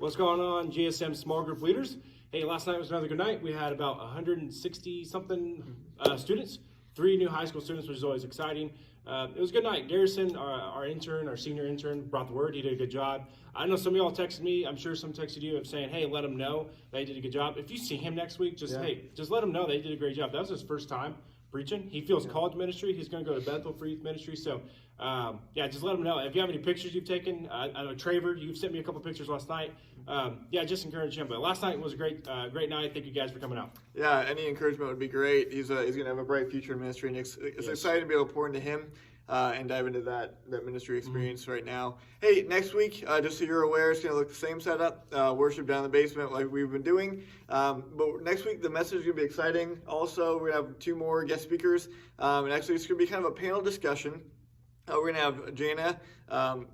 What's going on, GSM small group leaders? Hey, last night was another good night. We had about 160 something students, 3 new high school students, which is always exciting. It was a good night. Garrison, our intern, our senior intern, brought the word. He did a good job. I know some of y'all texted me. I'm sure some texted you of saying, hey, let him know they did a good job. If you see him next week, just let him know they did a great job. That was his first time preaching. He feels called to ministry. He's going to go to Bethel for youth ministry. So, just let him know. If you have any pictures you've taken, I know Traver, you've sent me a couple pictures last night. Just encourage him. But last night was a great night. Thank you guys for coming out. Yeah, any encouragement would be great. He's going to have a bright future in ministry, and it's exciting to be able to pour into him and dive into that ministry experience right now. Hey, next week, just so you're aware, it's going to look the same setup, worship down in the basement like we've been doing. But next week, the message is going to be exciting. Also, we're going to have 2 more guest speakers, and actually it's going to be kind of a panel discussion. We're going to have Jana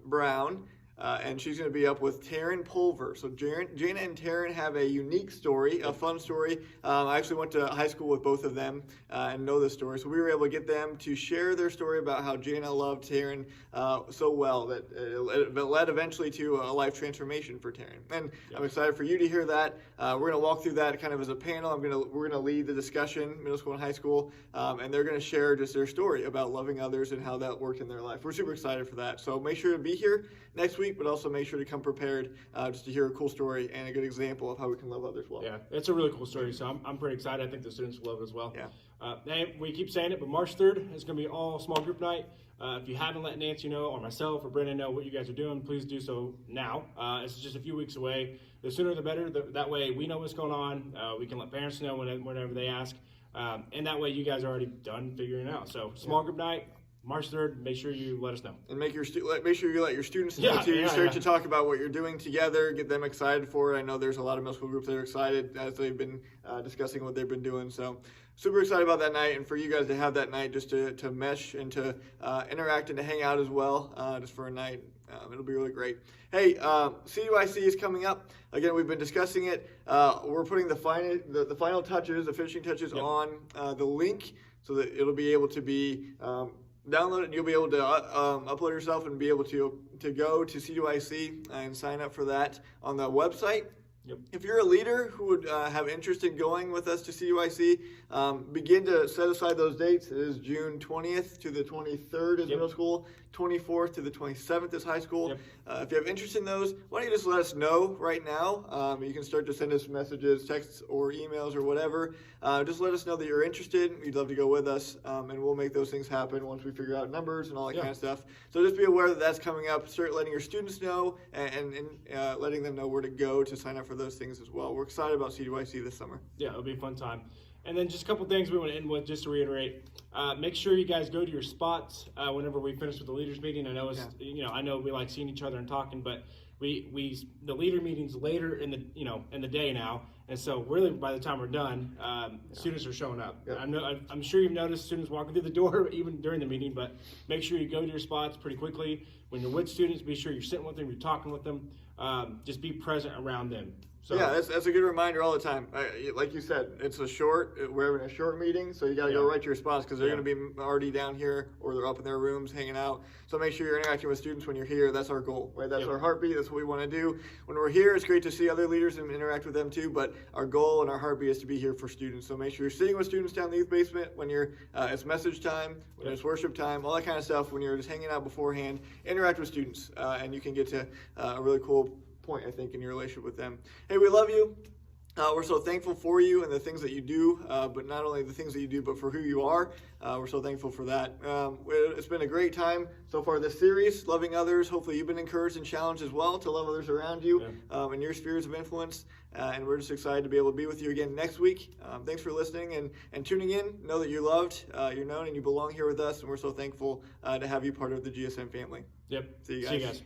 Brown, and she's going to be up with Taryn Pulver. So Jana and Taryn have a unique story, a fun story. I actually went to high school with both of them and know this story. So we were able to get them to share their story about how Jana loved Taryn so well that it led eventually to a life transformation for Taryn. And I'm excited for you to hear that. We're going to walk through that kind of as a panel. We're going to lead the discussion, middle school and high school, and they're going to share just their story about loving others and how that worked in their life. We're super excited for that. So make sure to be here next week, but also make sure to come prepared just to hear a cool story and a good example of how we can love others well. Yeah, it's a really cool story, so I'm pretty excited. I think the students will love it as well. Yeah. Hey, we keep saying it, but March 3rd is going to be all small group night. If you haven't let Nancy know or myself or Brennan know what you guys are doing, please do so now. It's just a few weeks away. The sooner the better. That way we know what's going on. We can let parents know whenever they ask. And that way you guys are already done figuring it out. So small group night, March 3rd, make sure you let us know. And make sure you let your students know too. Start to talk about what you're doing together, get them excited for it. I know there's a lot of middle school groups that are excited as they've been discussing what they've been doing. So super excited about that night, and for you guys to have that night just to mesh and to interact and to hang out as well, just for a night. It'll be really great. Hey, CDYC is coming up. Again, we've been discussing it. We're putting the final touches, the finishing touches on the link so that it'll be able to be download it, and you'll be able to upload yourself and be able to go to CDYC and sign up for that on the website. Yep. If you're a leader who would have interest in going with us to CDYC, begin to set aside those dates. It is June 20th to the 23rd is middle school, 24th to the 27th is high school. If you have interest in those, why don't you just let us know right now? You can start to send us messages, texts, or emails or whatever. Just let us know that you're interested. We'd love to go with us, and we'll make those things happen once we figure out numbers and all that kind of stuff. So just be aware that that's coming up. Start letting your students know and letting them know where to go to sign up for those things as well. We're excited about CDYC this summer. Yeah, it'll be a fun time. And then just a couple things we want to end with, just to reiterate. Make sure you guys go to your spots whenever we finish with the leaders meeting. I know I know we like seeing each other and talking, but the leader meeting's later in the day now, and so really by the time we're done, students are showing up. I'm sure you've noticed students walking through the door even during the meeting, but make sure you go to your spots pretty quickly. When you're with students, be sure you're sitting with them, you're talking with them. Just be present around them. So, that's a good reminder all the time. Like you said, we're having a short meeting, so you got to go right to your spots because they're going to be already down here or they're up in their rooms hanging out. So make sure you're interacting with students when you're here. That's our goal, right? That's our heartbeat. That's what we want to do. When we're here, it's great to see other leaders and interact with them too, but our goal and our heartbeat is to be here for students. So make sure you're sitting with students down in the youth basement when it's message time, when it's worship time, all that kind of stuff. When you're just hanging out beforehand, interact with students, and you can get to a really cool point, I think, in your relationship with them. Hey, we love you. We're so thankful for you and the things that you do, but not only the things that you do, but for who you are. We're so thankful for that. It's been a great time so far this series, loving others. Hopefully you've been encouraged and challenged as well to love others around you and your spheres of influence. And we're just excited to be able to be with you again next week. Thanks for listening and tuning in. Know that you're loved, you're known, and you belong here with us. And we're so thankful to have you part of the GSM family. Yep. See you guys.